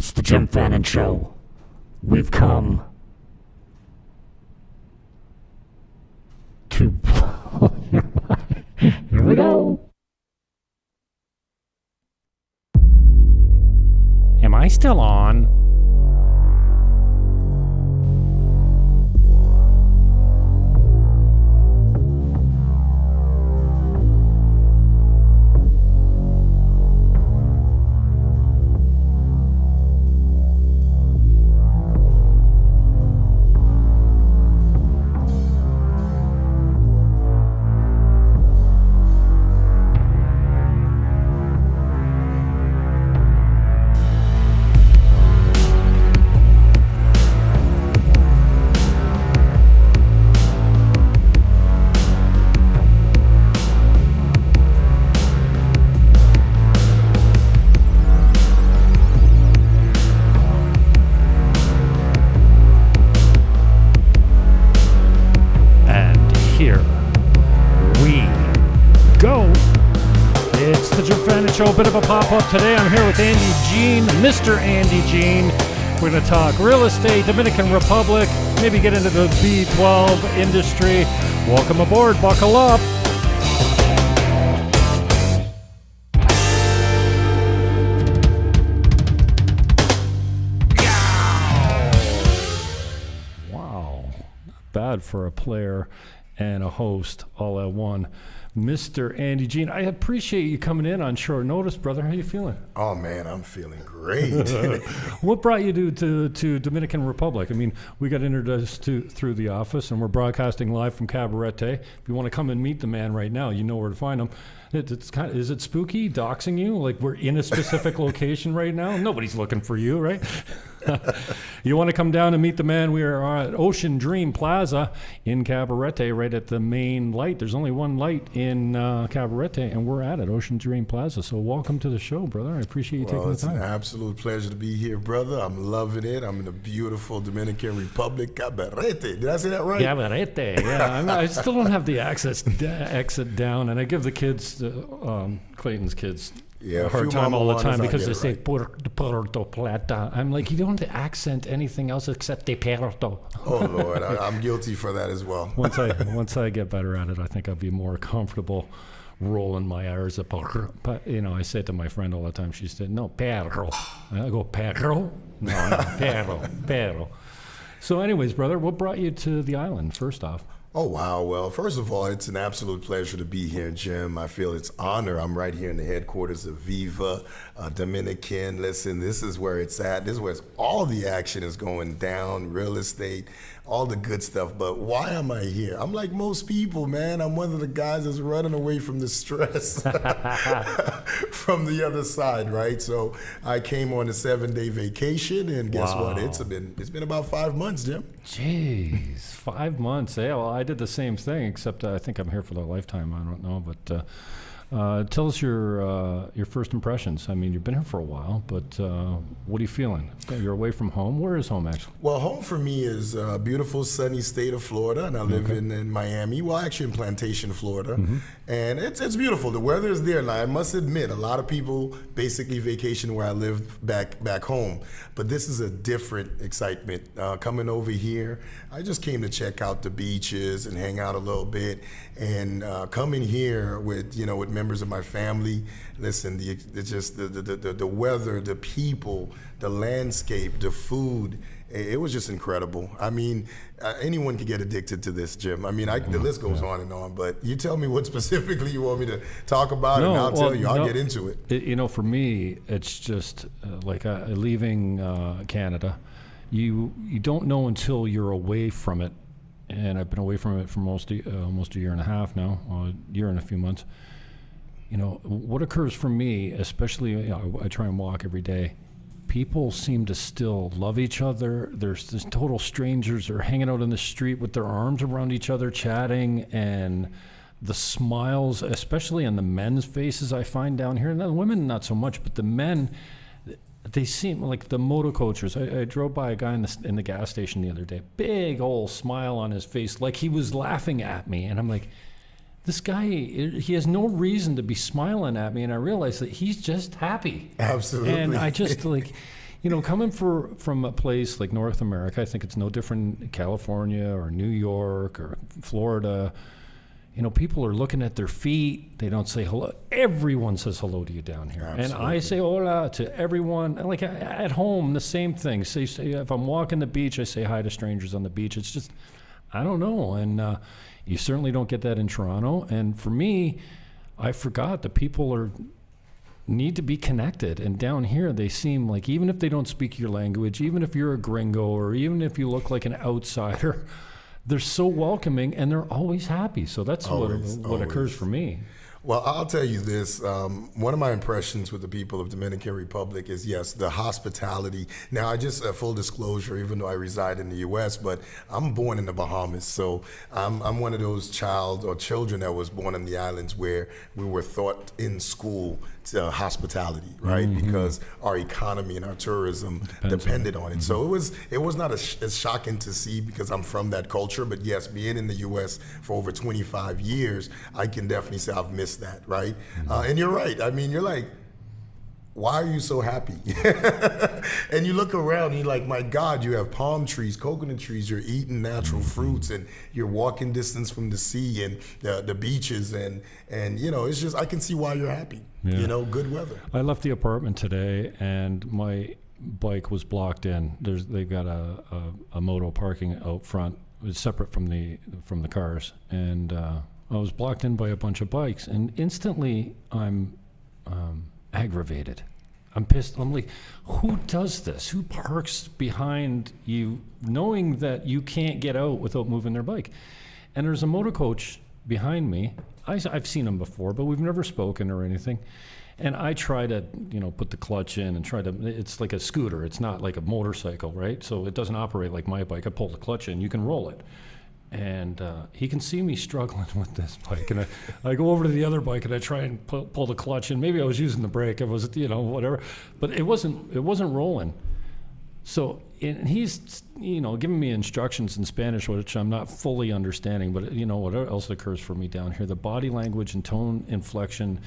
It's the Jim Fannin Show. We've come to... Here we go. Am I still on? A bit of a pop-up today. I'm here with Andy Jean, Mr. Andy Jean. We're going to talk real estate, Dominican Republic, maybe get into the B12 industry. Welcome aboard. Buckle up. Wow. Not bad for a player and a host all at one. Mr. Andy Jean, I appreciate you coming in on short notice, brother. How you feeling? Oh, man, I'm feeling great. What brought you to Dominican Republic? I mean, we got introduced through the office, and we're broadcasting live from Cabarete. If you want to come and meet the man right now, you know where to find him. It's kind of, is it spooky, doxing you? Like we're in a specific location right now? Nobody's looking for you, right? You want to come down and meet the man? We are at Ocean Dream Plaza in Cabarete, right at the main light. There's only one light in Cabarete, and we're at it, Ocean Dream Plaza. So welcome to the show, brother. I appreciate you taking the time. It's an absolute pleasure to be here, brother. I'm loving it. I'm in the beautiful Dominican Republic, Cabarete. Did I say that right? Cabarete, yeah. I still don't have the exit down, and I give the kids, Clayton's kids, a hard time all the time because they say Puerto Plata. I'm like, you don't have to accent anything else except de Puerto. Oh Lord, I'm guilty for that as well. Once I get better at it, I think I'll be more comfortable rolling my R's. I say it to my friend all the time. She said, "No, perro." I go, "Perro? No, perro." So, anyways, brother, what brought you to the island? First off. Oh, wow. Well, first of all, it's an absolute pleasure to be here, Jim. I feel it's honor. I'm right here in the headquarters of Viva Dominican. Listen, this is where it's at. This is where all the action is going down, real estate, all the good stuff. But why am I here? I'm like most people, man. I'm one of the guys that's running away from the stress from the other side, right? So I came on a 7-day vacation, and guess what? It's been about 5 months, Jim. Jeez, 5 months. Yeah, well, I did the same thing, except I think I'm here for the lifetime. I don't know, but tell us your first impressions. I mean, you've been here for a while, but what are you feeling? You're away from home. Where is home, actually? Well, home for me is a beautiful, sunny state of Florida, and I live in Miami. Well, actually in Plantation, Florida, and it's beautiful. The weather is there. Now, I must admit, a lot of people basically vacation where I live back home, but this is a different excitement. Coming over here, I just came to check out the beaches and hang out a little bit, and coming here with members of my family. Listen, the weather, the people, the landscape, the food, it was just incredible. I mean, anyone could get addicted to this, Jim. I mean, the list goes on and on, but you tell me what specifically you want me to talk about, and I'll tell you. I'll get into it. For me, it's just like leaving Canada. You don't know until you're away from it, and I've been away from it for almost a year and a half now, a year and a few months. What occurs for me, especially, I try and walk every day. People seem to still love each other. There's this total strangers are hanging out in the street with their arms around each other, chatting, and the smiles, especially on the men's faces, I find down here. And the women, not so much, but the men, they seem like the motocoachers. I drove by a guy in the gas station the other day, big old smile on his face, like he was laughing at me, and I'm like, this guy, he has no reason to be smiling at me, and I realize that he's just happy. Absolutely. And I just coming from a place like North America, I think it's no different in California or New York or Florida. People are looking at their feet. They don't say hello. Everyone says hello to you down here. Absolutely. And I say hola to everyone. And like at home, the same thing. Say if I'm walking the beach, I say hi to strangers on the beach. It's just, I don't know. And you certainly don't get that in Toronto. And for me, I forgot that people need to be connected. And down here, they seem like, even if they don't speak your language, even if you're a gringo, or even if you look like an outsider, they're so welcoming and they're always happy. So that's what occurs for me. Well, I'll tell you this. One of my impressions with the people of Dominican Republic is, yes, the hospitality. Now, I just, full disclosure, even though I reside in the U.S., but I'm born in the Bahamas. So I'm one of those children that was born in the islands where we were taught in school to hospitality, right? Mm-hmm. Because our economy and our tourism depended on it. Mm-hmm. So it was not as shocking to see because I'm from that culture. But yes, being in the U.S. for over 25 years, I can definitely say I've missed that, right? Mm-hmm. And you're right. I mean, you're like, why are you so happy? And you look around and you're like, my God, you have palm trees, coconut trees, you're eating natural fruits, and you're walking distance from the sea and the beaches, and it's just, I can see why you're happy. Yeah. Good weather. I left the apartment today and my bike was blocked in. They've got a moto parking out front. It's separate from the cars, and I was blocked in by a bunch of bikes, and instantly I'm aggravated. I'm pissed. I'm like, who does this? Who parks behind you knowing that you can't get out without moving their bike? And there's a motor coach behind me. I've seen him before, but we've never spoken or anything. And I try to, put the clutch in and it's like a scooter. It's not like a motorcycle, right? So it doesn't operate like my bike. I pull the clutch in, you can roll it. And he can see me struggling with this bike, and I go over to the other bike and I try and pull the clutch in. Maybe I was using the brake, I was, whatever, but it wasn't rolling. So he's, giving me instructions in Spanish, which I'm not fully understanding. But what else occurs for me down here? The body language and tone inflection.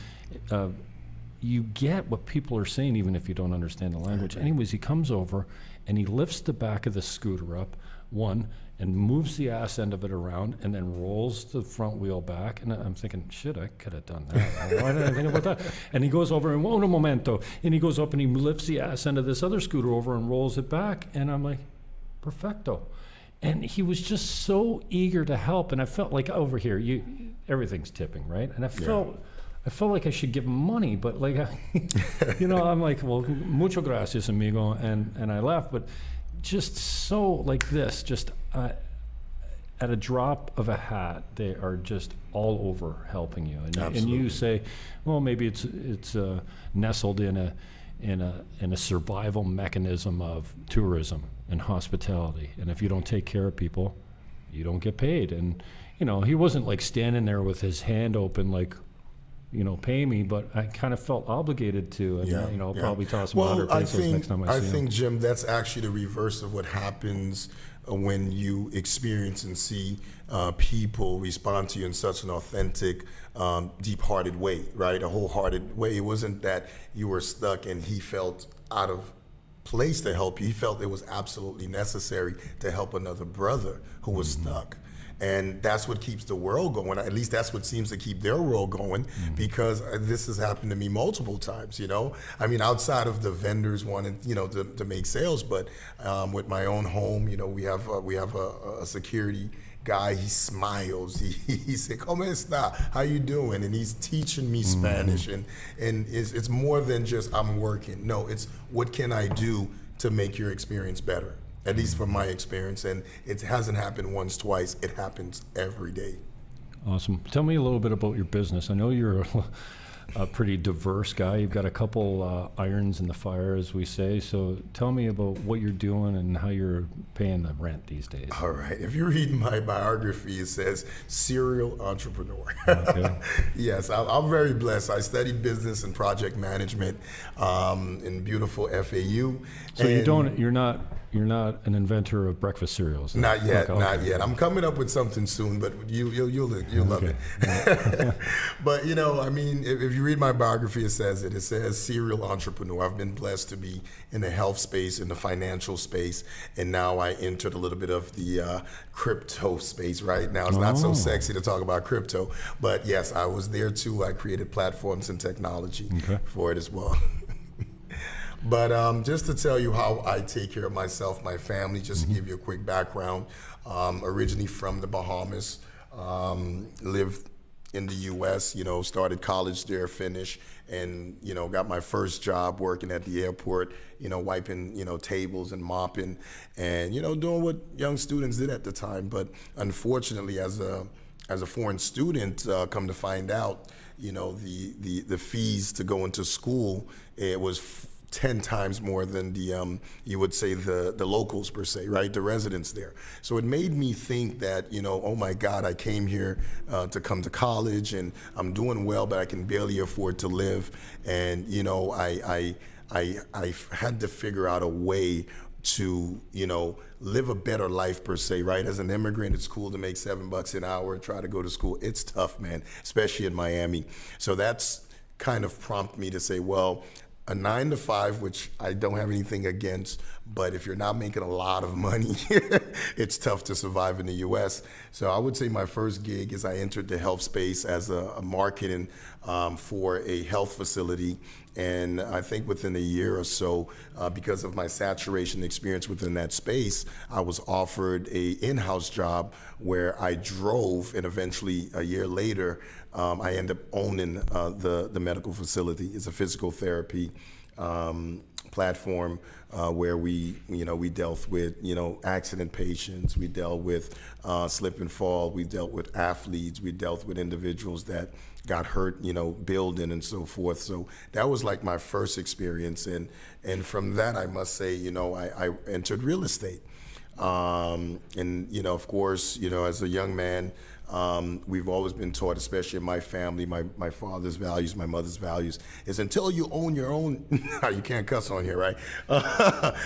You get what people are saying, even if you don't understand the language. Anyways, he comes over and he lifts the back of the scooter up, and moves the ass end of it around, and then rolls the front wheel back. And I'm thinking, shit, I could have done that. Why didn't I think about that? And he goes over and, un momento. And he goes up and he lifts the ass end of this other scooter over and rolls it back. And I'm like, perfecto. And he was just so eager to help. And I felt like over here, everything's tipping, right? And I felt like I should give him money, but like, I'm like, well, mucho gracias, amigo. And I left, but just so like this, just at a drop of a hat, they are just all over helping you. And you say, well, maybe it's nestled in a survival mechanism of tourism and hospitality. And if you don't take care of people, you don't get paid. And he wasn't like standing there with his hand open like, pay me, but I kind of felt obligated to, and I'll probably toss him 100 pesos next time I see him. I think, Jim, that's actually the reverse of what happens when you experience and see people respond to you in such an authentic, deep-hearted way, right? A wholehearted way. It wasn't that you were stuck and he felt out of place to help you. He felt it was absolutely necessary to help another brother who was stuck. And that's what keeps the world going. At least that's what seems to keep their world going, because this has happened to me multiple times, I mean, outside of the vendors wanting, to make sales, but with my own home, we have a security guy. He smiles. He said, "¿Cómo está? How you doing?" And he's teaching me Spanish, and it's more than just I'm working. No, it's what can I do to make your experience better. At least from my experience, and it hasn't happened once, twice. It happens every day. Awesome. Tell me a little bit about your business. I know you're a pretty diverse guy. You've got a couple irons in the fire, as we say. So tell me about what you're doing and how you're paying the rent these days. All right. If you read my biography, it says serial entrepreneur. Okay. Yes, I'm very blessed. I studied business and project management in beautiful FAU. So you're you're not an inventor of breakfast cereals. Not yet, Okay, not okay. yet. I'm coming up with something soon, but you'll love it. But I mean, if you read my biography, it says serial entrepreneur. I've been blessed to be in the health space, in the financial space, and now I entered a little bit of the crypto space. Right now, it's not so sexy to talk about crypto, but yes, I was there too. I created platforms and technology for it as well. But just to tell you how I take care of myself, my family, just to give you a quick background, originally from the Bahamas, lived in the U.S., started college there, finished, and, got my first job working at the airport, wiping, tables and mopping and, doing what young students did at the time. But unfortunately, as a foreign student, come to find out, the fees to go into school, it was 10 times more than the you would say the locals per se, right? The residents there. So it made me think that, oh my God, I came here to come to college and I'm doing well, but I can barely afford to live. And, I had to figure out a way to, live a better life per se, right? As an immigrant, it's cool to make $7 an hour, try to go to school. It's tough, man, especially in Miami. So that's kind of prompted me to say, well, a 9 to 5, which I don't have anything against, but if you're not making a lot of money, it's tough to survive in the U.S. So I would say my first gig is I entered the health space as a marketing for a health facility. And I think within a year or so, because of my saturation experience within that space, I was offered a in-house job where I drove, and eventually a year later, I ended up owning the medical facility. It's a physical therapy platform where we dealt with, accident patients, we dealt with slip and fall, we dealt with athletes, we dealt with individuals that got hurt, building and so forth. So that was like my first experience. And from that, I must say, I entered real estate. And, of course, as a young man, we've always been taught, especially in my family, my father's values, my mother's values, is until you own your own, you can't cuss on here, right?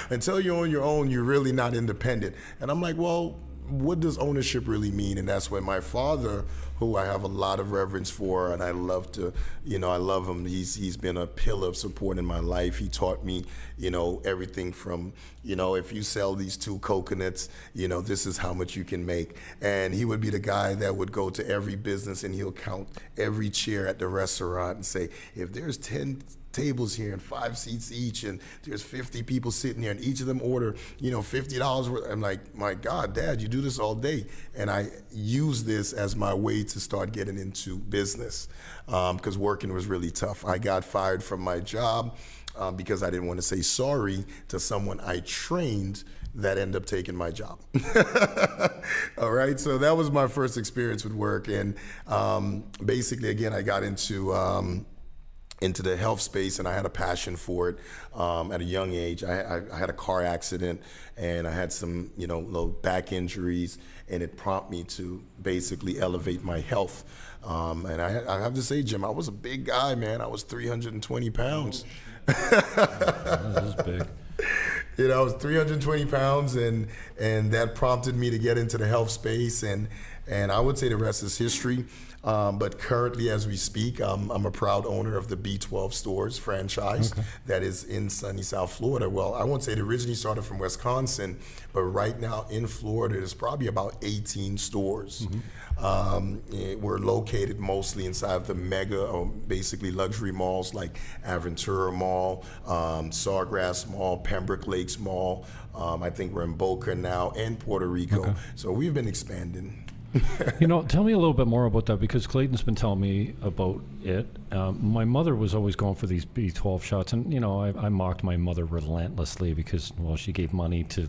Until you own your own, you're really not independent. And I'm like, well, what does ownership really mean? And that's when my father, who I have a lot of reverence for, and I love to, I love him. He's been a pillar of support in my life. He taught me, everything from, if you sell these 2 coconuts, this is how much you can make. And he would be the guy that would go to every business and he'll count every chair at the restaurant and say, if there's 10 tables here and 5 seats each, and there's 50 people sitting here, and each of them order, $50 worth. I'm like, my God, Dad, you do this all day. And I use this as my way to start getting into business because working was really tough. I got fired from my job because I didn't want to say sorry to someone I trained that ended up taking my job. All right, so that was my first experience with work. And basically, again, I got into the health space, and I had a passion for it at a young age. I had a car accident, and I had some, little back injuries, and it prompted me to basically elevate my health. And I have to say, Jim, I was a big guy, man. I was 320 pounds. That is big. I was 320 pounds, and that prompted me to get into the health space, and I would say the rest is history. But currently, as we speak, I'm a proud owner of the B12 Stores franchise that is in sunny South Florida. Well, I won't say it originally started from Wisconsin, but right now in Florida, there's probably about 18 stores. We're located mostly inside the mega, or basically luxury malls like Aventura Mall, Sawgrass Mall, Pembroke Lakes Mall. I think we're in Boca now and Puerto Rico. So we've been expanding. Tell me a little bit more about that, because Clayton's been telling me about it. My mother was always going for these B12 shots, and I mocked my mother relentlessly because, well, she gave money to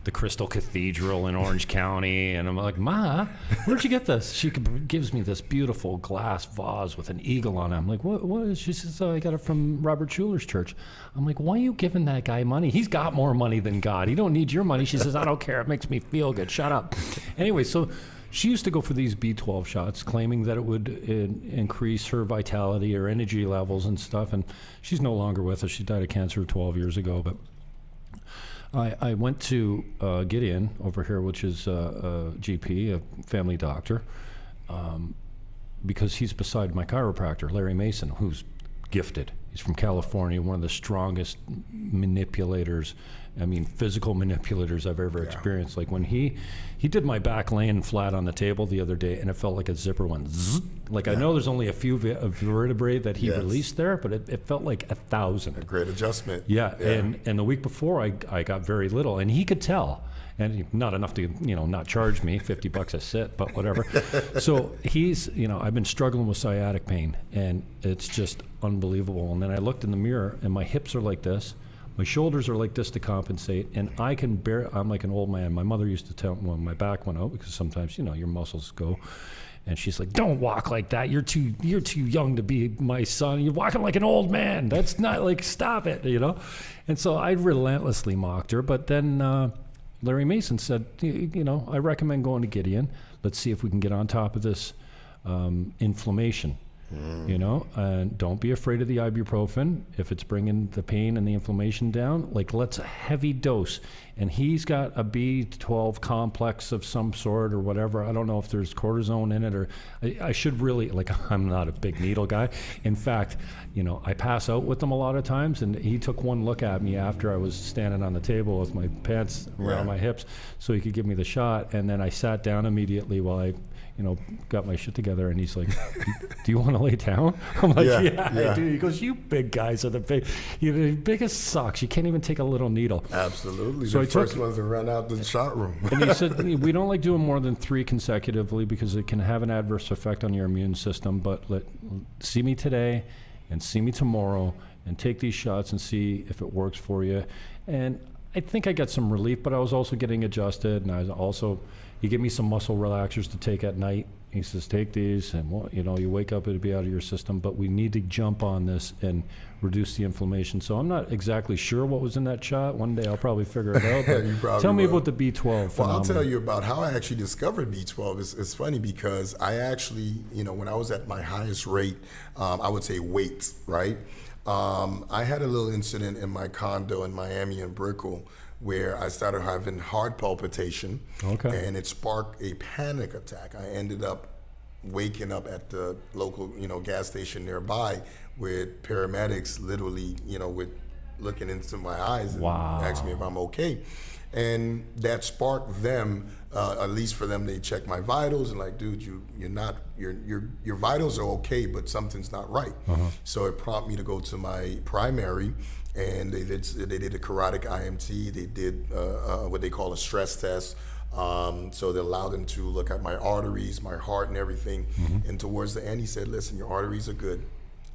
the Crystal Cathedral in Orange County, and I'm like, Ma, where'd you get this? She gives me this beautiful glass vase with an eagle on it. I'm like, what is? She says, I got it from Robert Schuler's church. I'm like, why are you giving that guy money? He's got more money than God. He don't need your money. She says, I don't care. It makes me feel good. Shut up. Anyway, so she used to go for these B12 shots, claiming that it would increase her vitality or energy levels and stuff. And she's no longer with us. She died of cancer 12 years ago. But I went to Gideon over here, which is a GP, a family doctor, because he's beside my chiropractor, Larry Mason, who's gifted. He's from California, one of the strongest manipulators, physical manipulators I've ever experienced. Like when he did my back laying flat on the table the other day, and it felt like a zipper went zzz. Like I know there's only a few vertebrae that he released there, but it felt like 1,000. A great adjustment. Yeah. And the week before I got very little, and he could tell. And not enough to, not charge me $50 a sit, but whatever. So he's, I've been struggling with sciatic pain, and it's just unbelievable. And then I looked in the mirror, and my hips are like this, my shoulders are like this to compensate, and I can bear. I'm like an old man. My mother used to tell me when my back went out, because sometimes, your muscles go. And she's like, "Don't walk like that. You're too young to be my son. You're walking like an old man. That's not like, stop it, And so I relentlessly mocked her, but then. Larry Mason said, I recommend going to Gideon. Let's see if we can get on top of this inflammation, and don't be afraid of the ibuprofen. If it's bringing the pain and the inflammation down, let's a heavy dose. And he's got a B12 complex of some sort or whatever. I don't know if there's cortisone in it, or I should really, I'm not a big needle guy. In fact, I pass out with them a lot of times, and he took one look at me after I was standing on the table with my pants around my hips so he could give me the shot. And then I sat down immediately while I got my shit together, and he's like, "Do you want to lay down?" I'm like, yeah, I do. He goes, "You big guys are the biggest sucks. You can't even take a little needle." Absolutely. So the first ones to run out the shot room. And he said, "We don't like doing more than 3 consecutively because it can have an adverse effect on your immune system. But see me today and see me tomorrow and take these shots and see if it works for you." And I think I got some relief, but I was also getting adjusted, and I was also. He gave me some muscle relaxers to take at night. He says, take these, and you wake up, it'll be out of your system, but we need to jump on this and reduce the inflammation. So I'm not exactly sure what was in that shot. One day I'll probably figure it out. But tell me about the B12 phenomenon. Well, I'll tell you about how I actually discovered B12. It's funny because I actually, when I was at my highest rate, I would say weight, right? I had a little incident in my condo in Miami and Brickell where I started having heart palpitation, and it sparked a panic attack. I ended up waking up at the local, gas station nearby with paramedics literally, with looking into my eyes and asking me if I'm okay. And that sparked them, at least for them, they checked my vitals and like, dude, your vitals are okay, but something's not right. So it prompted me to go to my primary, and they did a carotid IMT. They did what they call a stress test. So they allowed them to look at my arteries, my heart, and everything. And towards the end, he said, "Listen, your arteries are good,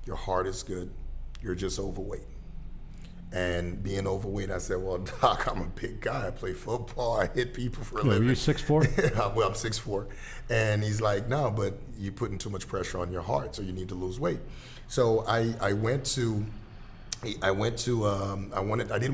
your heart is good, you're just overweight." And being overweight, I said, "Well, doc, I'm a big guy. I play football. I hit people for a living." Are you 6'4"? Well, I'm 6'4". And he's like, "No, but you're putting too much pressure on your heart, so you need to lose weight." So I didn't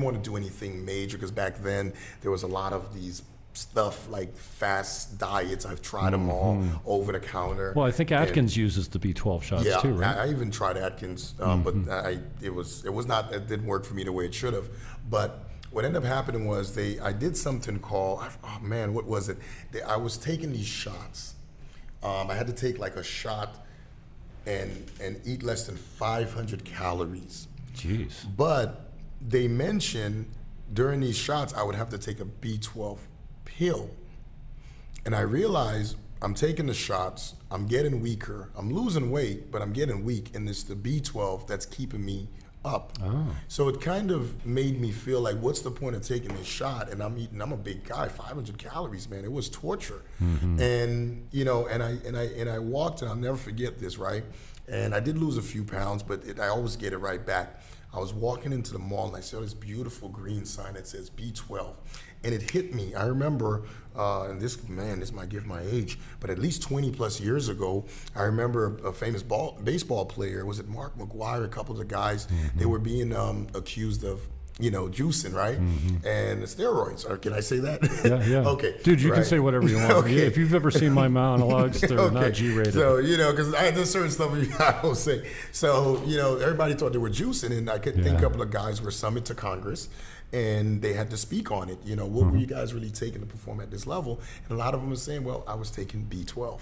want to do anything major because back then there was a lot of these stuff like fast diets. I've tried them all over the counter. Well, I think Atkins uses the B12 shots too, right? I even tried Atkins, but it didn't work for me the way it should have. But what ended up happening was I did something called, what was it? I was taking these shots. I had to take like a shot and eat less than 500 calories. Jeez. But they mentioned during these shots, I would have to take a B12 pill. And I realized I'm taking the shots, I'm getting weaker, I'm losing weight, but I'm getting weak, and it's the B12 that's keeping me up. So it kind of made me feel like, what's the point of taking this shot? And I'm a big guy, 500 calories, man. It was torture. And I walked, and I'll never forget this, right? And I did lose a few pounds, but I always get it right back. I was walking into the mall, and I saw this beautiful green sign that says B12. And it hit me. I remember, and this might give my age, but at least 20 plus years ago, I remember a famous baseball player, was it Mark McGwire, a couple of the guys, they were being accused of juicing, right? And steroids, or can I say that? Yeah. Okay. Dude, you can right. say whatever you want. Okay. If you've ever seen my monologues, they're not G-rated. So, because there's certain stuff I don't say. So, everybody thought they were juicing, and I could think a couple of guys were summoned to Congress, and they had to speak on it. What were you guys really taking to perform at this level? And a lot of them were saying, well, I was taking B12,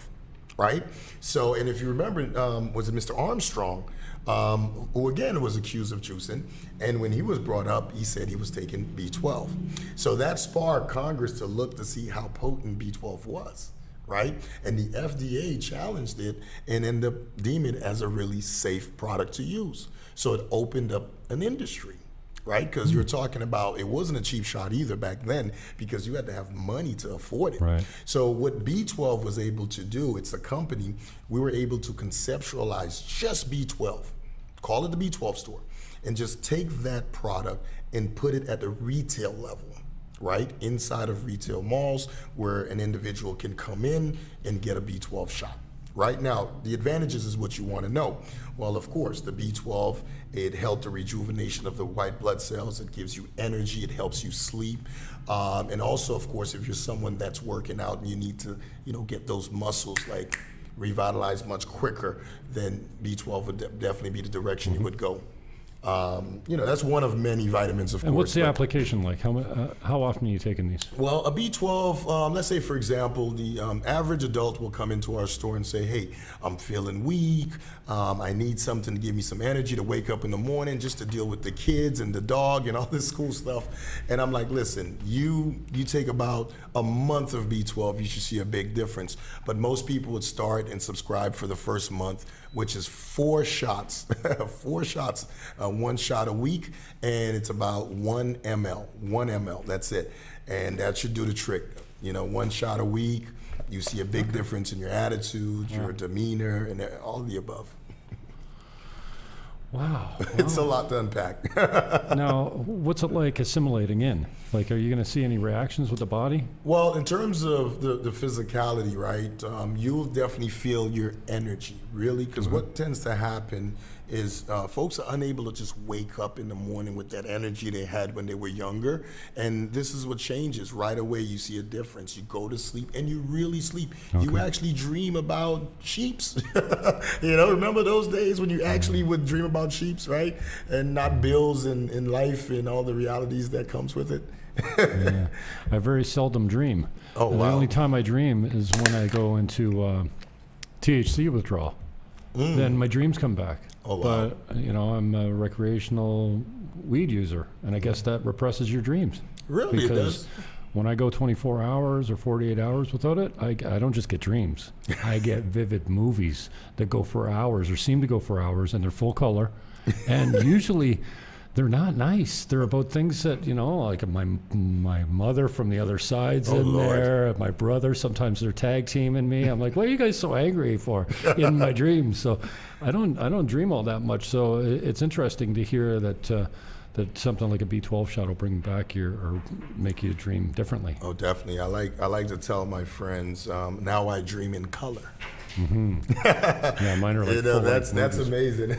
right? So, and if you remember, was it Mr. Armstrong, who again was accused of juicing, and when he was brought up, he said he was taking B12. So that sparked Congress to look to see how potent B12 was, right? And the FDA challenged it and ended up deeming it as a really safe product to use. So it opened up an industry, right? Because you're talking about, it wasn't a cheap shot either back then, because you had to have money to afford it. Right. So what B12 was able to do, it's a company, we were able to conceptualize just B12, call it the B12 store, and just take that product and put it at the retail level, right? Inside of retail malls where an individual can come in and get a B12 shot. Right now, the advantages is what you want to know. Well, of course, the B12, it helped the rejuvenation of the white blood cells. It gives you energy. It helps you sleep. And also, of course, if you're someone that's working out and you need to, get those muscles like revitalized much quicker, then B12 would definitely be the direction you would go. That's one of many vitamins, of course. And what's the application like? How often are you taking these? Well, a B12, let's say, for example, the average adult will come into our store and say, hey, I'm feeling weak. I need something to give me some energy to wake up in the morning just to deal with the kids and the dog and all this cool stuff. And I'm like, listen, you take about a month of B12, you should see a big difference. But most people would start and subscribe for the first month, which is 4 shots, 4 shots, 1 shot a week, and it's about 1 ml, that's it. And that should do the trick. 1 shot a week, you see a big difference in your attitude, your demeanor, and all of the above. Wow. It's a lot to unpack. Now, what's it like assimilating in? Like, are you going to see any reactions with the body? Well, in terms of the physicality, right, you'll definitely feel your energy, really, because what tends to happen is folks are unable to just wake up in the morning with that energy they had when they were younger. And this is what changes. Right away, you see a difference. You go to sleep, and you really sleep. Okay. You actually dream about sheeps. Remember those days when you actually would dream about sheeps, right? And not bills and life and all the realities that comes with it. Yeah. I very seldom dream. Oh, wow. The only time I dream is when I go into THC withdrawal. Then my dreams come back. Oh, wow. But, I'm a recreational weed user, and I guess that represses your dreams. Really? Because it does? When I go 24 hours or 48 hours without it, I don't just get dreams. I get vivid movies that go for hours or seem to go for hours, and they're full color. And usually they're not nice. They're about things that, like my mother from the other side's in Lord. there, my brother, sometimes they're tag teaming me. I'm like, what are you guys so angry for in my dreams? So I don't dream all that much. So it's interesting to hear that something like a B12 shot will bring back or make you dream differently. Oh, definitely. I like to tell my friends, now I dream in color. Yeah, mine are like that's amazing.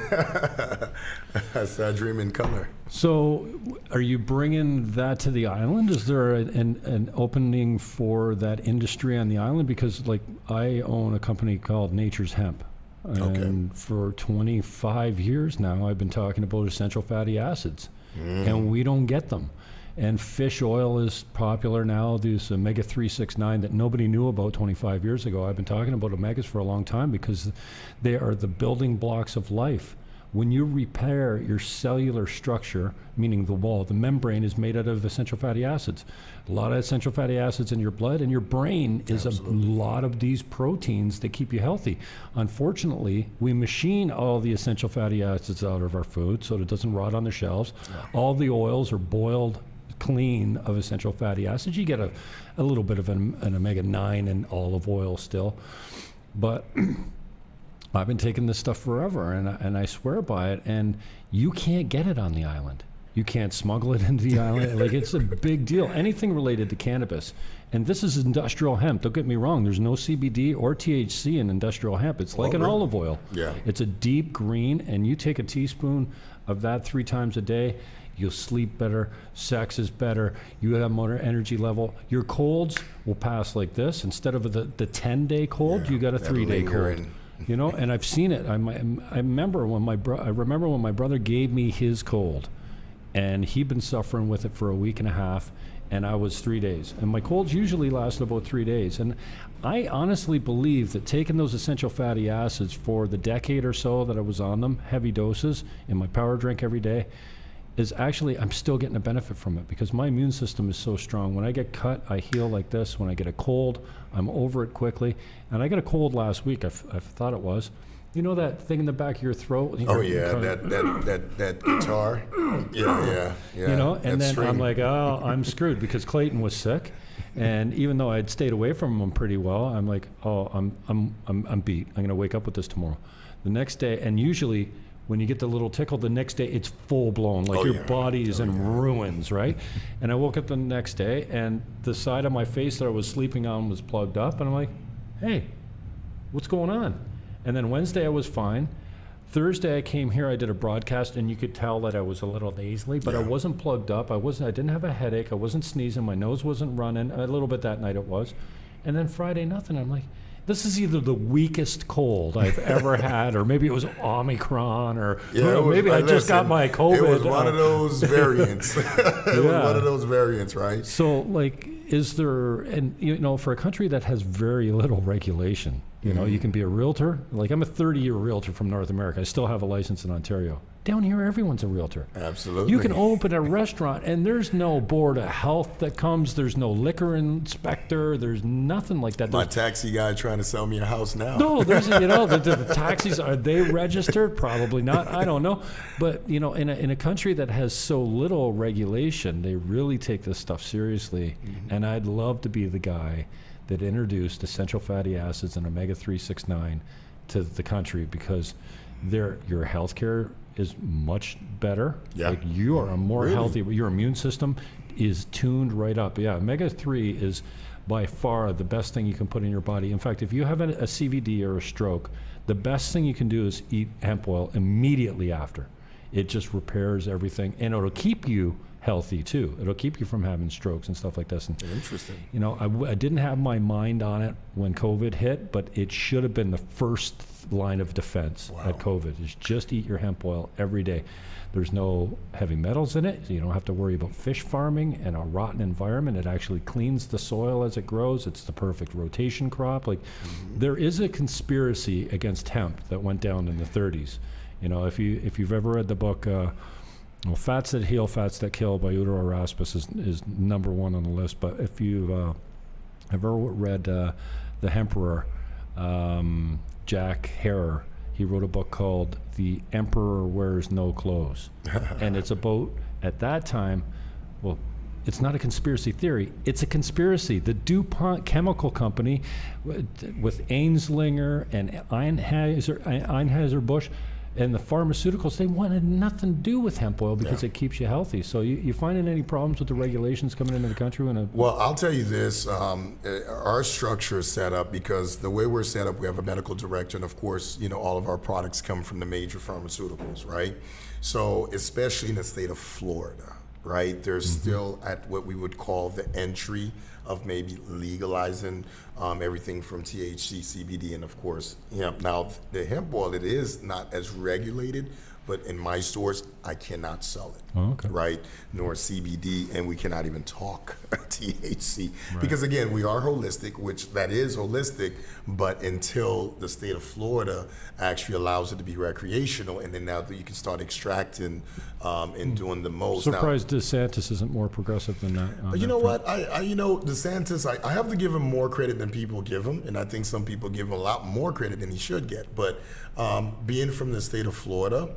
So I dream in color. So, are you bringing that to the island? Is there an opening for that industry on the island? Because, like, I own a company called Nature's Hemp, and for 25 years now, I've been talking about essential fatty acids, and we don't get them. And fish oil is popular now. There's omega-369 that nobody knew about 25 years ago. I've been talking about omegas for a long time because they are the building blocks of life. When you repair your cellular structure, meaning the wall, the membrane is made out of essential fatty acids. A lot of essential fatty acids in your blood, and your brain is a lot of these proteins that keep you healthy. Unfortunately, we machine all the essential fatty acids out of our food so that it doesn't rot on the shelves. Yeah. All the oils are boiled clean of essential fatty acids. You get a little bit of an omega-9 in olive oil still. But I've been taking this stuff forever, and I swear by it, and you can't get it on the island. You can't smuggle it into the island. Like, it's a big deal. Anything related to cannabis. And this is industrial hemp. Don't get me wrong. There's no CBD or THC in industrial hemp. It's like an olive oil. Yeah. It's a deep green, and you take a teaspoon of that 3 times a day, you'll sleep better, sex is better, you have more energy level. Your colds will pass like this. Instead of the 10-day cold, you got a 3-day cold. You know, and I've seen it. I remember when my brother gave me his cold, and he'd been suffering with it for a week and a half, and I was 3 days. And my colds usually last about 3 days. And I honestly believe that taking those essential fatty acids for the decade or so that I was on them, heavy doses in my power drink every day, is actually, I'm still getting a benefit from it because my immune system is so strong. When I get cut, I heal like this. When I get a cold, I'm over it quickly. And I got a cold last week, I thought it was. You know that thing in the back of your throat? Oh yeah, that guitar. Yeah. You know, and then string. I'm like, oh, I'm screwed because Clayton was sick, and even though I'd stayed away from him pretty well, I'm like, oh, I'm beat. I'm gonna wake up with this tomorrow. The next day, and usually when you get the little tickle, the next day it's full blown, like your body is in ruins, right? And I woke up the next day, and the side of my face that I was sleeping on was plugged up, and I'm like, hey, what's going on? And then Wednesday I was fine. Thursday I came here, I did a broadcast, and you could tell that I was a little nasally, but I wasn't plugged up. I didn't have a headache. I wasn't sneezing. My nose wasn't running. A little bit that night it was. And then Friday, nothing. I'm like, this is either the weakest cold I've ever had, or maybe it was Omicron, or maybe I just got my COVID. It was one of those variants. It was one of those variants, right? So, like, is there, and you know, for a country that has very little regulation, you know, you can be a realtor. Like, I'm a 30-year realtor from North America. I still have a license in Ontario. Down here, everyone's a realtor. Absolutely. You can open a restaurant, and there's no board of health that comes. There's no liquor inspector. There's nothing like that. My taxi guy trying to sell me a house now. No, there's, you know, the taxis, are they registered? Probably not. I don't know. But, you know, in a country that has so little regulation, they really take this stuff seriously. And I'd love to be the guy that introduced essential fatty acids and omega-369 to the country, because your healthcare is much better. Yeah. Like, you are a more healthy, your immune system is tuned right up. Yeah, omega-3 is by far the best thing you can put in your body. In fact, if you have a CVD or a stroke, the best thing you can do is eat hemp oil immediately after. It just repairs everything, and it'll keep you healthy too. It'll keep you from having strokes and stuff like this. And, interesting. you know, I didn't have my mind on it when COVID hit, but it should have been the first line of defense at COVID, is just eat your hemp oil every day. There's no heavy metals in it, so you don't have to worry about fish farming and a rotten environment. It actually cleans the soil as it grows. It's the perfect rotation crop. Like, there is a conspiracy against hemp that went down in the 30s. You know, if you've ever read the book, Fats That Heal, Fats That Kill by Udo Erasmus is number one on the list. But if you've ever read The Hemperor, Jack Herer, he wrote a book called The Emperor Wears No Clothes. And it's about, at that time, well, it's not a conspiracy theory, it's a conspiracy. The DuPont chemical company with Ainslinger and Anheuser-Busch, and the pharmaceuticals, they wanted nothing to do with hemp oil because it keeps you healthy. So you finding any problems with the regulations coming into the country? Well, I'll tell you this. Our structure is set up because the way we're set up, we have a medical director, and of course, you know, all of our products come from the major pharmaceuticals, right? So especially in the state of Florida, right? There's still at what we would call the entry of maybe legalizing everything from THC, CBD, and of course hemp. Now, the hemp oil, it is not as regulated, but in my stores, I cannot sell it, right? Nor CBD, and we cannot even talk THC. Because again, we are holistic, which that is holistic, but until the state of Florida actually allows it to be recreational, and then now that you can start extracting and doing the most. Surprised DeSantis isn't more progressive than that. You know what? You know, DeSantis, I have to give him more credit than people give him, and I think some people give him a lot more credit than he should get. But being from the state of Florida,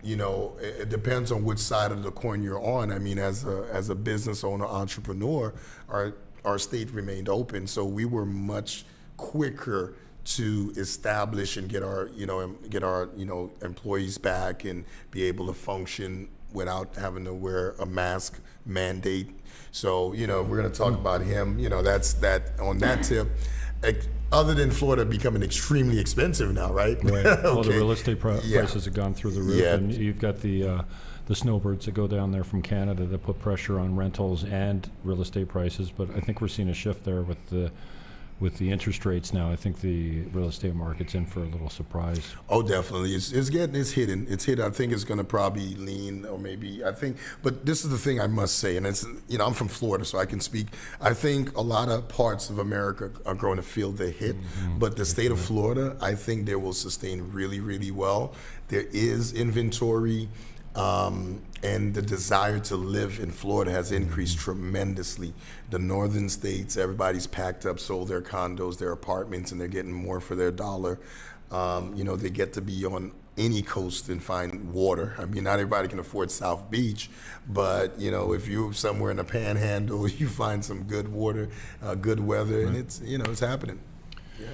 you know, it depends on which side of the coin you're on. I mean, as a business owner, entrepreneur, our state remained open, so we were much quicker to establish and get our employees back and be able to function without having to wear a mask mandate. So, you know, if we're going to talk about him, you know, that's that on that tip. other than Florida becoming extremely expensive now, right? Right. Well, the Okay. real estate Yeah. prices have gone through the roof, Yeah. and you've got the snowbirds that go down there from Canada that put pressure on rentals and real estate prices. But I think we're seeing a shift there with the interest rates now. I think the real estate market's in for a little surprise. Oh, definitely. It's hidden. It's hidden. I think it's going to probably lean, or maybe, but this is the thing I must say, and it's, I'm from Florida, so I can speak. I think a lot of parts of America are going to feel the hit, but the state of Florida, I think they will sustain really, really well. There is inventory. And the desire to live in Florida has increased tremendously. The northern states, everybody's packed up, sold their condos, their apartments, and they're getting more for their dollar. They get to be on any coast and find water. I mean, not everybody can afford South Beach, but if you're somewhere in the Panhandle, you find some good water, good weather, and it's happening. Yeah.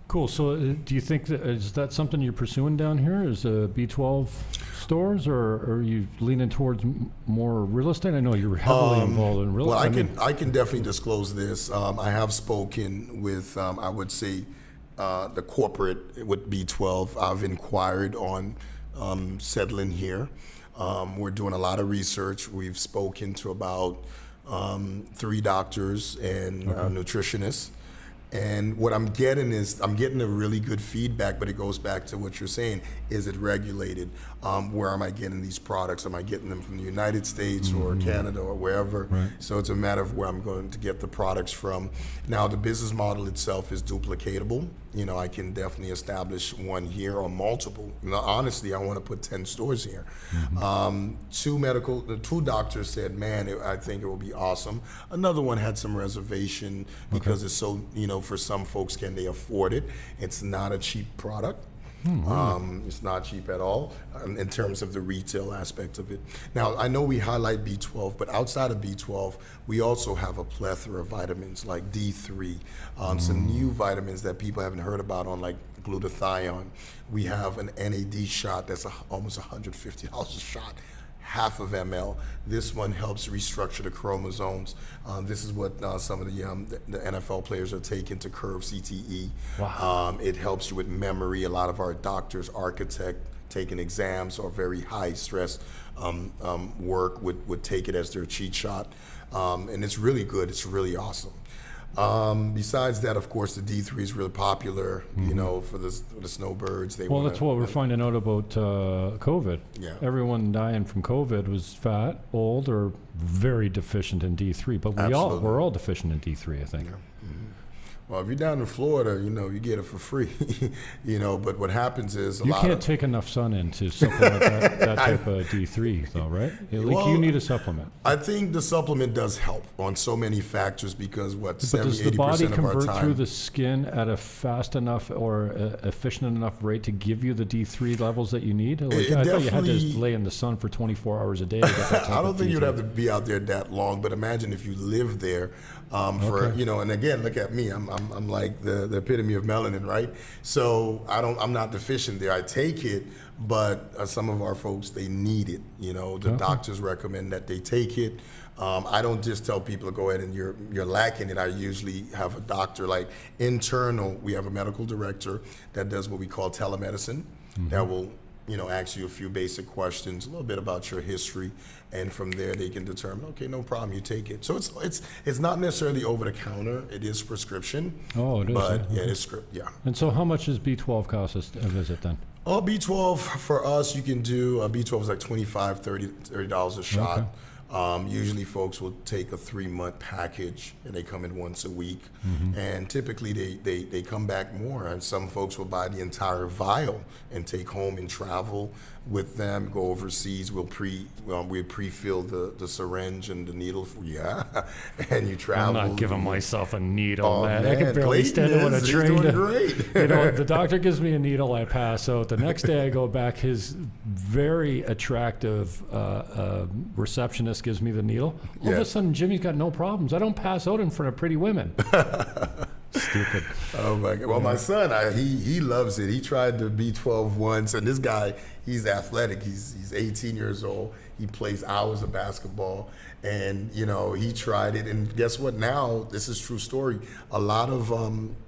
Cool. So, do you think is that something you're pursuing down here? Is B12 stores, or are you leaning towards more real estate? I know you're heavily involved in real estate. Well, I can definitely disclose this. I have spoken with, I would say, the corporate with B12. I've inquired on settling here. We're doing a lot of research. We've spoken to about 3 doctors and nutritionists. And what I'm getting a really good feedback, but it goes back to what you're saying. Is it regulated? Where am I getting these products? Am I getting them from the United States or Canada or wherever? Right. So it's a matter of where I'm going to get the products from. Now, the business model itself is duplicatable. I can definitely establish one here or multiple. Honestly, I want to put 10 stores here. 2 doctors said, man, I think it will be awesome. Another one had some reservation because it's so, for some folks, can they afford it? It's not a cheap product. It's not cheap at all in terms of the retail aspect of it. Now, I know we highlight B12, but outside of B12, we also have a plethora of vitamins like D3, some new vitamins that people haven't heard about on like glutathione. We have an NAD shot that's almost $150 a shot. Half of ml. This one helps restructure the chromosomes. This is what some of the NFL players are taking to curb CTE. Wow. It helps you with memory. A lot of our doctors, architects, taking exams or very high stress work would take it as their cheat shot. And it's really good. It's really awesome. Besides that, of course, the D3 is really popular, for the snowbirds. Well, that's what we're finding out about COVID. Yeah. Everyone dying from COVID was fat, old, or very deficient in D3. But Absolutely. we're all deficient in D3, I think. Yeah. Well, if you're down in Florida, you get it for free. But what happens is You can't take enough sun in to supplement that type of D3, though, right? You need a supplement. I think the supplement does help on so many factors because But 70, does the 80% body of our convert time. through the skin at a fast enough or efficient enough rate to give you the D3 levels that you need? Like, It I thought you had to definitely- lay in the sun for 24 hours a day to get that type I don't of think D3. you'd have to be out there that long, but imagine if you lived there for and again, look at me. I'm like the epitome of melanin, right? So I'm not deficient there. I take it, but some of our folks, they need it. The doctors recommend that they take it. I don't just tell people to go ahead and you're lacking it. I usually have a doctor like internal. We have a medical director that does what we call telemedicine. That will ask you a few basic questions, a little bit about your history, and from there they can determine, okay, no problem, you take it. So it's not necessarily over the counter. It is prescription. Oh, it is. But yeah. yeah, it's script. Yeah. And so how much does B12 cost us a visit then? Oh, B12 for us, you can do B12 is like $25, $30 a shot. Okay. Usually folks will take a 3-month package and they come in once a week. And typically they come back more. And some folks will buy the entire vial and take home and travel with them, go overseas. We pre-fill the syringe and the needle for and you travel. I'm not giving myself a needle, Oh, man. I can barely Clayton stand it when I is. He's train. doing great. The doctor gives me a needle, I pass out. The next day I go back, his very attractive receptionist gives me the needle. All of Yeah. a sudden, Jimmy's got no problems. I don't pass out in front of pretty women. stupid. Oh my God. Well, my son, he loves it. He tried the B12 once, and this guy, he's athletic. He's 18 years old. He plays hours of basketball, and he tried it. And guess what? Now, this is true story. A lot of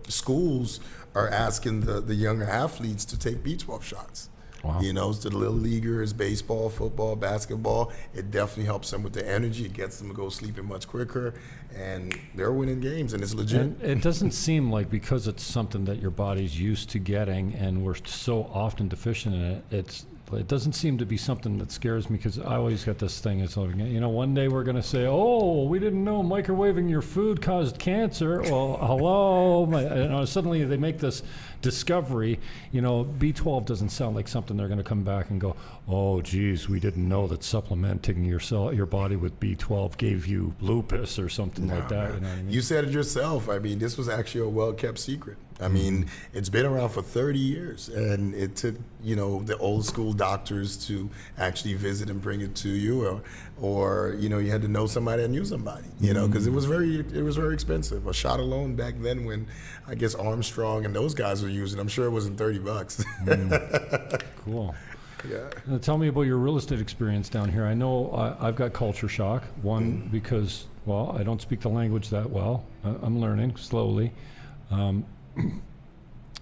schools are asking the younger athletes to take B12 shots. Wow. To the little leaguers, baseball, football, basketball. It definitely helps them with the energy. It gets them to go sleeping much quicker, and they're winning games, and it's legit. And it doesn't seem like, because it's something that your body's used to getting and we're so often deficient in it, it doesn't seem to be something that scares me, because I always got this thing. It's like, one day we're going to say, oh, we didn't know microwaving your food caused cancer. Well, hello. Suddenly they make this discovery. B12 doesn't sound like something they're going to come back and go, oh, geez, we didn't know that supplementing your body with B12 gave you lupus or something like that. You know what I mean? You said it yourself. this was actually a well-kept secret. It's been around for 30 years, and it took, the old school doctors to actually visit and bring it to you, or you had to know somebody that knew somebody, because it was very expensive. A shot alone back then, when I guess Armstrong and those guys were using, I'm sure it wasn't $30. Cool. Yeah. Now, tell me about your real estate experience down here. I know I've got culture shock. One, because, well, I don't speak the language that well. I'm learning slowly.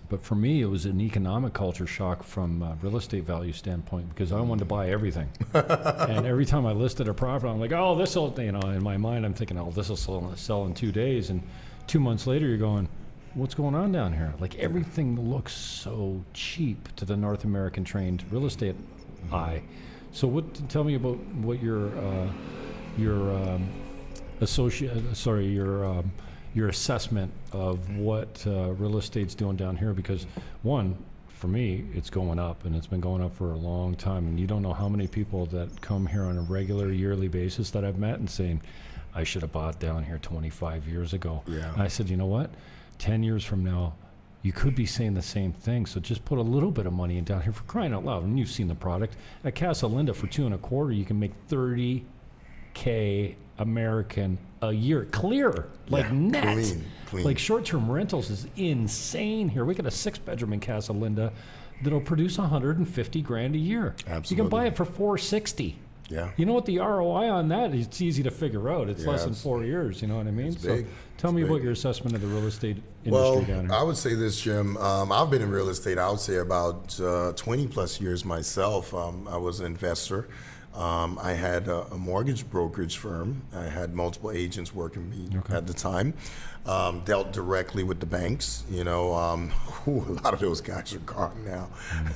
But for me, it was an economic culture shock from a real estate value standpoint, because I wanted to buy everything. And every time I listed a property, I'm like, oh, this will, in my mind, I'm thinking, oh, this will sell in 2 days. And 2 months later, you're going, what's going on down here? Like, everything looks so cheap to the North American trained real estate eye. So tell me about what your assessment of what real estate's doing down here, because one, for me, it's going up, and it's been going up for a long time, and you don't know how many people that come here on a regular yearly basis that I've met and saying, I should have bought down here 25 years ago. Yeah. And I said, you know what? 10 years from now, you could be saying the same thing. So just put a little bit of money in down here, for crying out loud. And you've seen the product. At Casa Linda, for $2.25, you can make $30K American a year, clear, like net. Clean. Like short-term rentals is insane here. We got a 6-bedroom in Casa Linda that'll produce $150,000 a year. Absolutely. You can buy it for $460. Yeah. You know what the ROI on that? It's easy to figure out. It's less than 4 years. You know what I mean? It's big. Tell me about your assessment of the real estate industry down here. I would say this, Jim. I've been in real estate, I would say, about 20 plus years myself. I was an investor. I had a mortgage brokerage firm. I had multiple agents working me at the time. Dealt directly with the banks. A lot of those guys are gone now.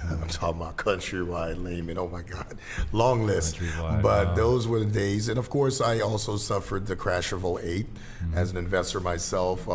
I'm talking about Countrywide, Lehman. Oh my God, long list. But those were the days. And of course, I also suffered the crash of '08 as an investor myself.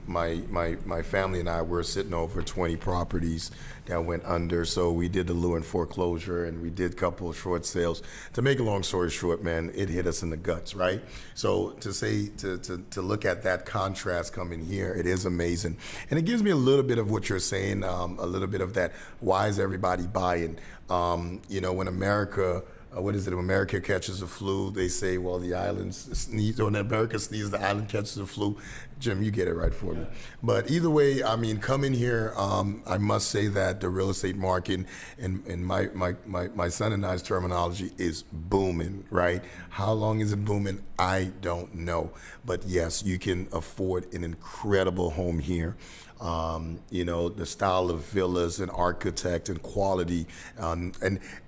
My family and I were sitting over 20 properties that went under. So we did the Lewin foreclosure, and we did a couple of short sales. To make a long story short, man, it hit us in the guts, right? So to look at that contrast coming here, it is amazing. And it gives me a little bit of what you're saying, a little bit of that, why is everybody buying? When America, when America catches the flu, they say, well, the islands sneeze, or when America sneezes, the island catches the flu. Jim, you get it right for me. But either way, coming here, I must say that the real estate market, and my son and I's terminology, is booming, right? How long is it booming? I don't know. But yes, you can afford an incredible home here. The style of villas and architect and quality. And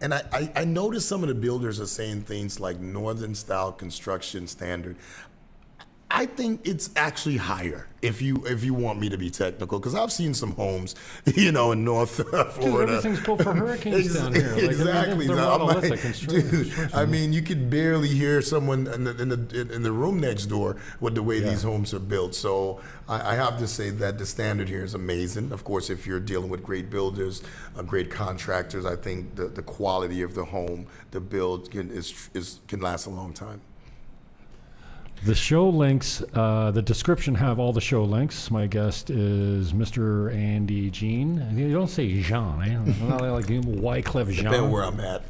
I noticed some of the builders are saying things like northern style construction standard. I think it's actually higher, if you want me to be technical, because I've seen some homes, in North Florida. Dude, everything's built for hurricanes down here. Exactly. They're monolithic construction. You could barely hear someone in the room next door with the way these homes are built. So I have to say that the standard here is amazing. Of course, if you're dealing with great builders, great contractors, I think the quality of the home, the build can last a long time. The show links, the description have all the show links. My guest is Mr. Andy Jean. And you don't say Jean, eh? Not like Wyclef Jean. Depends where I'm at.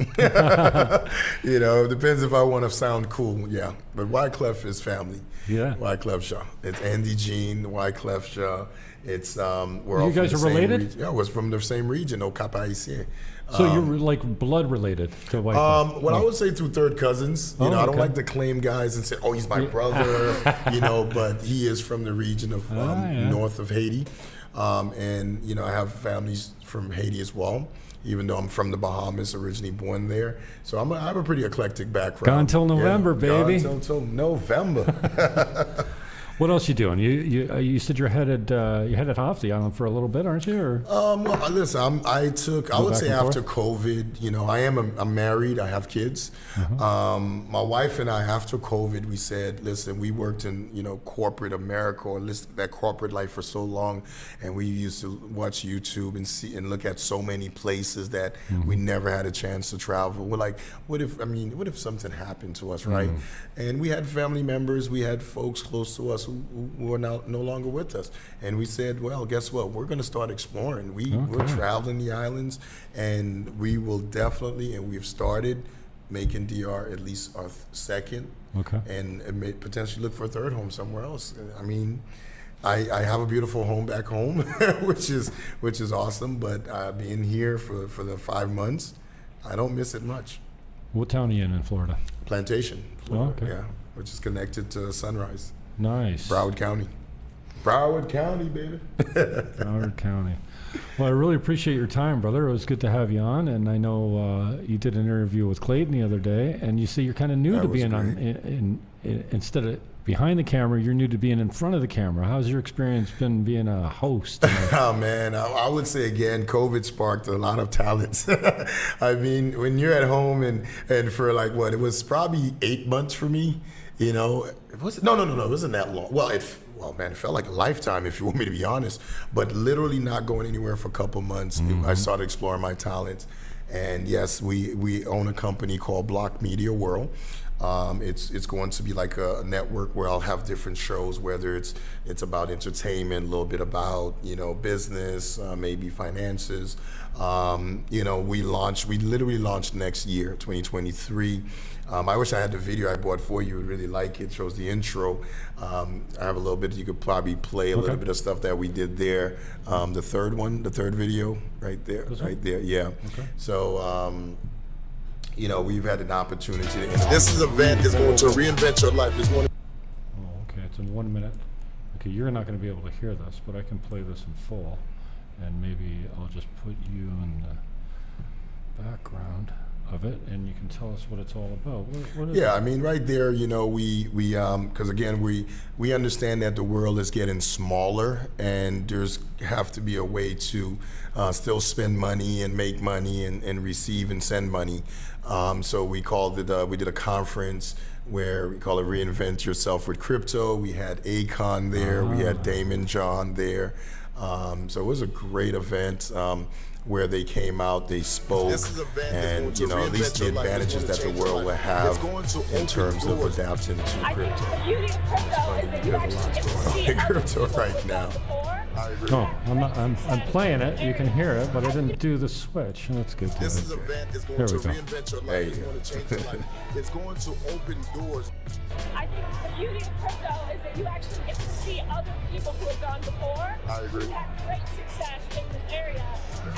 You know, it depends if I want to sound cool. Yeah, but Wyclef is family. Yeah. Wyclef Jean. It's Andy Jean, Wyclef Jean. It's we're all You guys from are the same related? region. Yeah, we're from the same region, Okapaisien. So you're like blood related to Wyclef? Well, I would say through third cousins. You know, I don't okay. like to claim guys and say, "Oh, he's my brother," you know. But he is from the region of north of Haiti, and you know, I have families from Haiti as well. Even though I'm from the Bahamas, originally born there, so I have a pretty eclectic background. Gone till November, baby. Gone till November. What else you doing? You said you're headed off the island for a little bit, aren't you? Or? Well, listen, I would say and after COVID, you know, I'm married, I have kids. My wife and I, after COVID, we said, listen, we worked in, you know, corporate America, or that corporate life for so long, and we used to watch YouTube and see and look at so many plays that we never had a chance to travel. We're like, what if something happened to us, right? And we had family members, we had folks close to us who are now no longer with us. And we said, well, guess what? We're going to start exploring. We're traveling the islands, and we will definitely, and we've started making DR at least our second, and may potentially look for a third home somewhere else. I mean, I have a beautiful home back home, which is awesome. But being here for the 5 months, I don't miss it much. What town are you in Florida? Plantation, Florida, yeah, which is connected to Sunrise. Nice. Broward County. Broward County, baby. Broward County. Well, I really appreciate your time, brother. It was good to have you on, and I know you did an interview with Clayton the other day, and you say you're kind of new to being on. Instead of behind the camera, you're new to being in front of the camera. How's your experience been being a host? Oh man, I would say again, COVID sparked a lot of talents. I mean, when you're at home and for like what, it was probably 8 months for me. You know, it wasn't. No, it wasn't that long. Well, it felt like a lifetime, if you want me to be honest. But literally not going anywhere for a couple months, I started exploring my talents. And yes, we own a company called Block Media World. It's going to be like a network where I'll have different shows, whether it's about entertainment, a little bit about, you know, business, maybe finances. You know, we literally launched next year, 2023. I wish I had the video I bought for you. You would really like it. It shows the intro. I have a little bit. You could probably play a little bit of stuff that we did there. The third video, right there, yeah. Okay. So, you know, we've had an opportunity to. This event is going to reinvent your life. It's going. Oh, okay. It's in 1 minute. Okay, you're not going to be able to hear this, but I can play this in full, and maybe I'll just put you in the background of it, and you can tell us what it's all about. What is it? I mean, right there, you know, we because again, we understand that the world is getting smaller, and there's have to be a way to still spend money and make money and receive and send money. So we called it. We did a conference where we call it Reinvent Yourself with Crypto. We had Akon there. We had Damon John there. So it was a great event. Where they came out, they spoke, and you know, at least the advantages that the world will have in terms of adapting to crypto. It's funny because a lot's going on in crypto right now. Oh, I'm playing it. You can hear it, but I didn't do the switch. That's good. This event is going to reinvent your life. It's going to change your life. It's going to open doors. I think the beauty of crypto is that you actually get to see other people who have gone before. I agree. Who had great success in this area,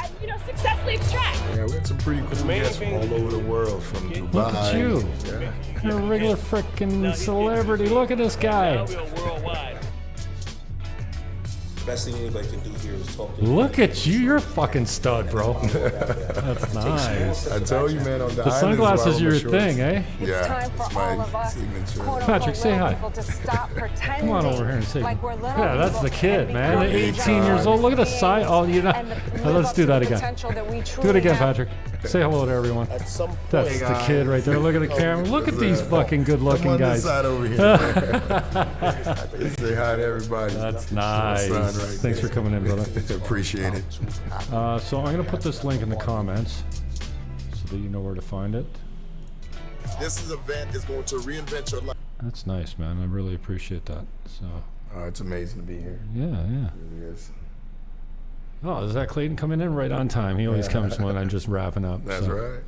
and you know, successfully extract. Yeah, we had some pretty cool guests from all over the world, from Dubai. Look at you. Yeah. You're a regular frickin' celebrity. Look at this guy. Best thing anybody can do here is talk to Look at you. You're a fucking stud, bro. That's nice. I tell you, man, on the The sunglasses are your shorts. thing, eh? Yeah, it's my signature. Patrick, say hi. Come on over here and say, yeah, that's the kid, man. 18 years old. Look at the size. Oh, you know. Let's do that again. Do it again, Patrick. Say hello to everyone. That's the kid right there. Look at the camera. Look at these fucking good-looking guys. Come on this side over here. Say hi to everybody. That's nice. Right Thanks for coming in, brother. Appreciate it. So I'm going to put this link in the comments so that you know where to find it. This event is going to reinvent your life. That's nice, man. I really appreciate that. So. Oh, it's amazing to be here. Yeah. It really is. Oh, is that Clayton coming in right on time? He always comes when I'm just wrapping up. That's right.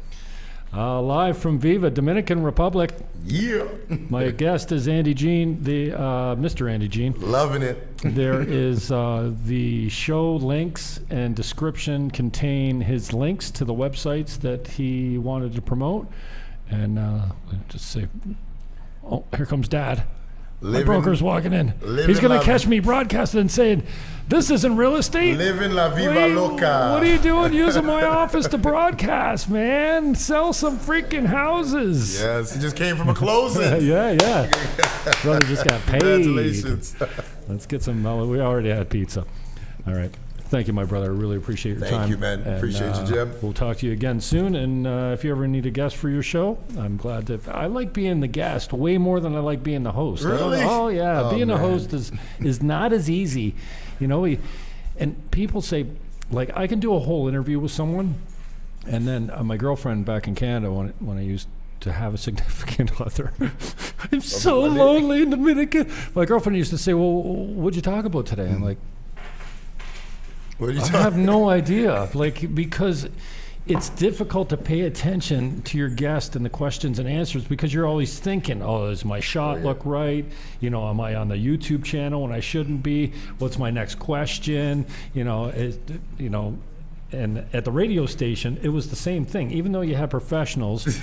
Live from Viva, Dominican Republic. Yeah. My guest is Andy Jean, the Mr. Andy Jean. Loving it. There is the show links and description contain his links to the websites that he wanted to promote. And just say, oh, here comes Dad. My broker's walking in. He's going to catch me broadcasting and saying, this isn't real estate. Living la viva loca. What are you doing using my office to broadcast, man? Sell some freaking houses. Yes, he just came from a closing. Yeah. Brother just got paid. Congratulations. Let's get some, we already had pizza. All right. Thank you, my brother. I really appreciate your time. Thank you, man. And, Appreciate you, Jim. We'll talk to you again soon. And if you ever need a guest for your show, I'm glad to. I like being the guest way more than I like being the host. Really? Oh, yeah. Oh, being a man. host is not as easy. You know, and people say, like, I can do a whole interview with someone. And then my girlfriend back in Canada, when I used to have a significant other, I'm so lonely in Dominican. My girlfriend used to say, well, what'd you talk about today? I'm like, I have no idea, like, because it's difficult to pay attention to your guest and the questions and answers because you're always thinking, oh, does my shot look right? You know, am I on the YouTube channel when I shouldn't be? What's my next question? You know, and at the radio station, it was the same thing. Even though you had professionals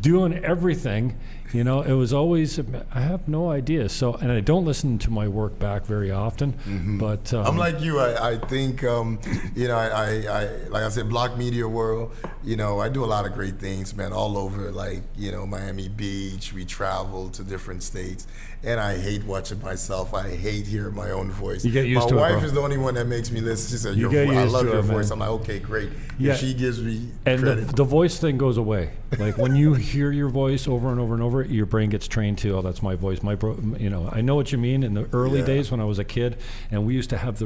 doing everything, you know, it was always, I have no idea. So, and I don't listen to my work back very often, but I'm like you. I think, you know, I like I said, Block Media World, you know, I do a lot of great things, man, all over, like, you know, Miami Beach. We travel to different states, and I hate watching myself. I hate hearing my own voice. You get used to it, My wife bro. is the only one that makes me listen. She said, You get I used love to your it, voice. man. I'm like, okay, great. Yeah. If she gives me and credit. the voice thing goes away. Like when you hear your voice over and over and over, your brain gets trained to, oh, that's my voice. You know, I know what you mean. In the early days when I was a kid, and we used to have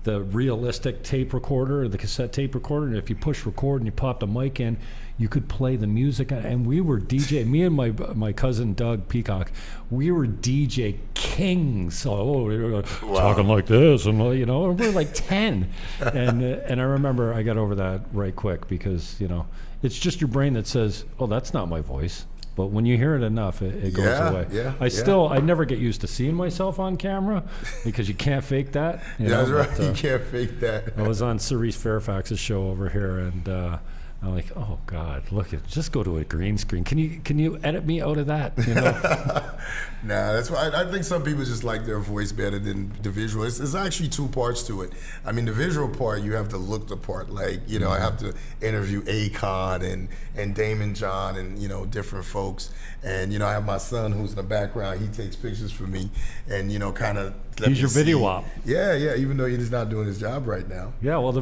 the realistic tape recorder, or the cassette tape recorder, and if you push record and you pop the mic in, you could play the music. And we were DJ. Me and my cousin Doug Peacock, we were DJ kings. So we were talking like this, and you know, and we're like 10. And I remember I got over that right quick because, you know, it's just your brain that says, oh, that's not my voice. But when you hear it enough, it goes away. I never get used to seeing myself on camera because you can't fake that. You know? That's right. But, You can't fake that. I was on Cerise Fairfax's show over here, and I'm like, oh God, look at, just go to a green screen. Can you edit me out of that? You know? Nah, that's why I think some people just like their voice better than the visual. It's actually two parts to it. I mean, the visual part, you have to look the part. Like, you know, I have to interview Akon and Damon John and, you know, different folks. And, you know, I have my son who's in the background. He takes pictures for me and, you know, kind of let He's me your see. video op. Yeah, even though he's not doing his job right now. Yeah, well, the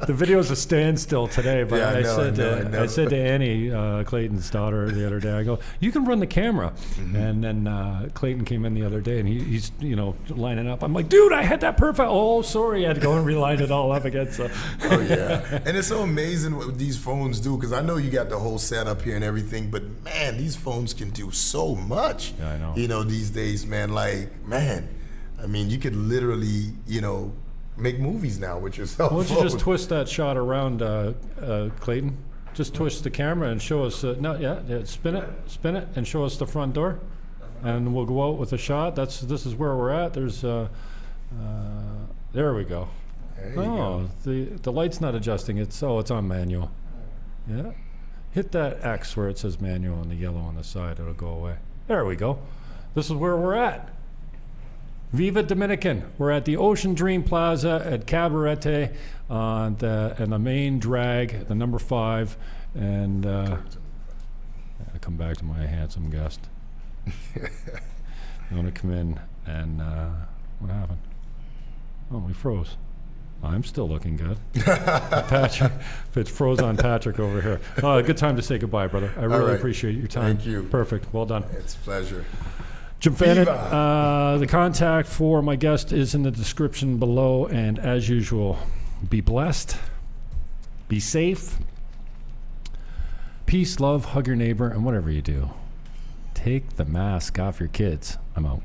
video's a standstill today. But Yeah, I know. I said to Annie, Clayton's daughter, the other day, I go, you can run the camera. And then Clayton came in the other day, and he's, you know, lining up. I'm like, dude, I had that perfect. Oh, sorry, I had to go and reline it all up again. So. Oh yeah, and it's so amazing what these phones do, because I know you got the whole setup here and everything, but man, these phones can do so much. Yeah, I know. You know, these days, man, like, man, I mean, you could literally, you know, make movies now with your cell phone. Why don't you just twist that shot around, Clayton? Just twist the camera and show us. Spin it, and show us the front door, and we'll go out with a shot. This is where we're at. There's, there we go. There you go. The light's not adjusting. It's on manual. Yeah, hit that X where it says manual and the yellow on the side. It'll go away. There we go. This is where we're at. Viva Dominican. We're at the Ocean Dream Plaza at Cabarete on the main drag, the number 5. And I come back to my handsome guest. I'm going to come in and what happened? Oh, we froze. I'm still looking good. Patrick, it froze on Patrick over here. Good time to say goodbye, brother. I really appreciate your time. Thank you. Perfect. Well done. It's a pleasure. Jim Fannin, the contact for my guest is in the description below. And as usual, be blessed, be safe, peace, love, hug your neighbor, and whatever you do, Take the mask off your kids. I'm out.